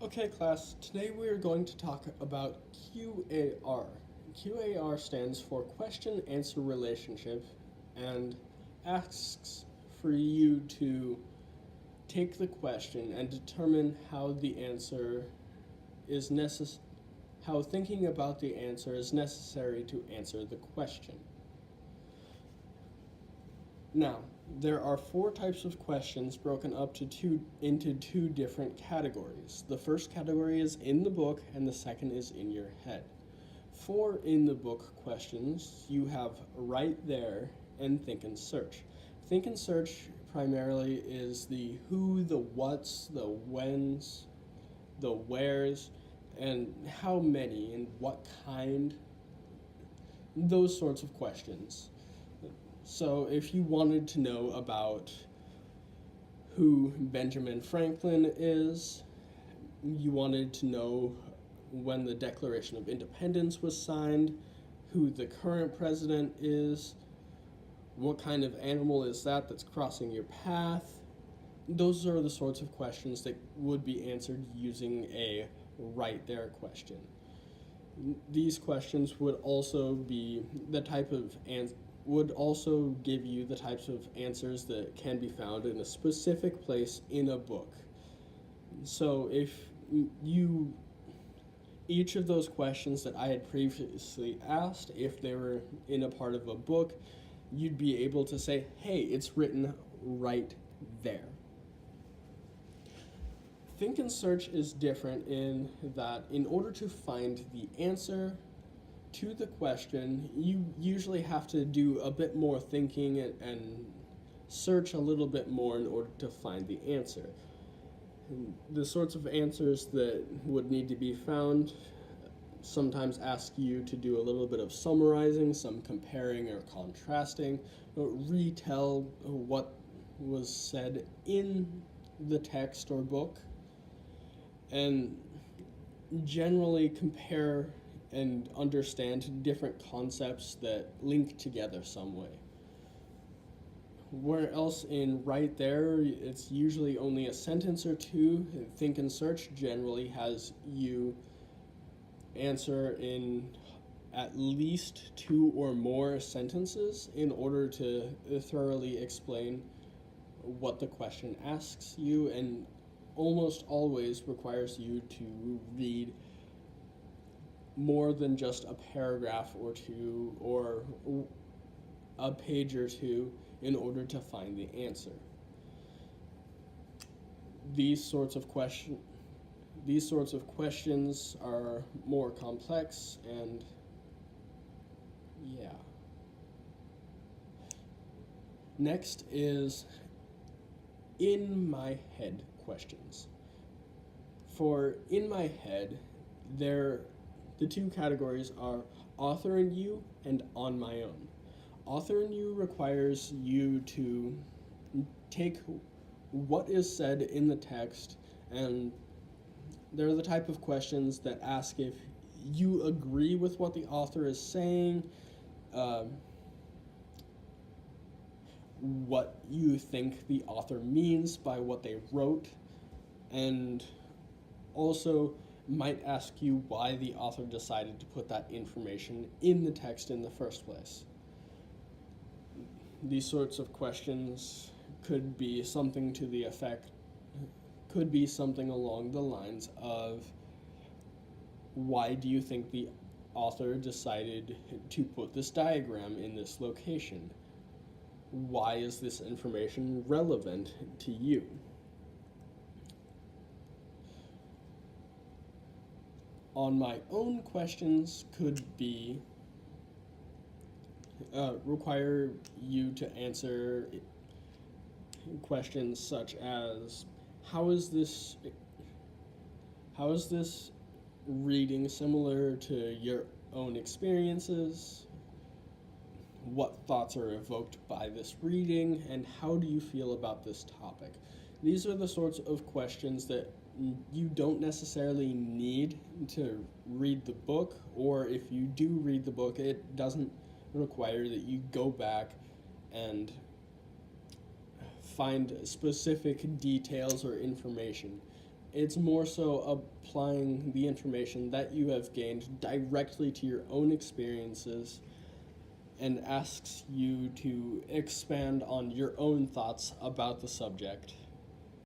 Okay, class, today we are going to talk about QAR. QAR stands for Question Answer Relationship and asks for you to take the question and determine how the answer is how thinking about the answer is necessary to answer the question. Now, there are four types of questions broken up into two different categories. The first category is in the book, and the second is in your head. For in the book questions, you have right there and think and search. Think and search primarily is the who, the what's, the when's, the where's, and how many and what kind, those sorts of questions. So if you wanted to know about who Benjamin Franklin is, you wanted to know when the Declaration of Independence was signed, who the current president is, what kind of animal is that's crossing your path, those are the sorts of questions that would be answered using a right there question. These questions would also be the type of would also give you the types of answers that can be found in a specific place in a book. So if each of those questions that I had previously asked, if they were in a part of a book, you'd be able to say, hey, it's written right there. Think and search is different in that in order to find the answer to the question, you usually have to do a bit more thinking and search a little bit more in order to find the answer. And the sorts of answers that would need to be found sometimes ask you to do a little bit of summarizing, some comparing or contrasting, or retell what was said in the text or book, and generally compare and understand different concepts that link together some way. Where else in right there, it's usually only a sentence or two. Think and search generally has you answer in at least two or more sentences in order to thoroughly explain what the question asks you, and almost always requires you to read more than just a paragraph or two or a page or two in order to find the answer. These sorts of questions are more complex, and yeah. Next is in my head questions. For in my head, the two categories are author and you and on my own. Author and you requires you to take what is said in the text, and they're the type of questions that ask if you agree with what the author is saying, what you think the author means by what they wrote, and also might ask you why the author decided to put that information in the text in the first place. These sorts of questions could be something along the lines of, why do you think the author decided to put this diagram in this location? Why is this information relevant to you? On my own questions could be require you to answer questions such as, how is this reading similar to your own experiences? What thoughts are evoked by this reading, and how do you feel about this topic? These are the sorts of questions that you don't necessarily need to read the book, or if you do read the book, it doesn't require that you go back and find specific details or information. It's more so applying the information that you have gained directly to your own experiences and asks you to expand on your own thoughts about the subject.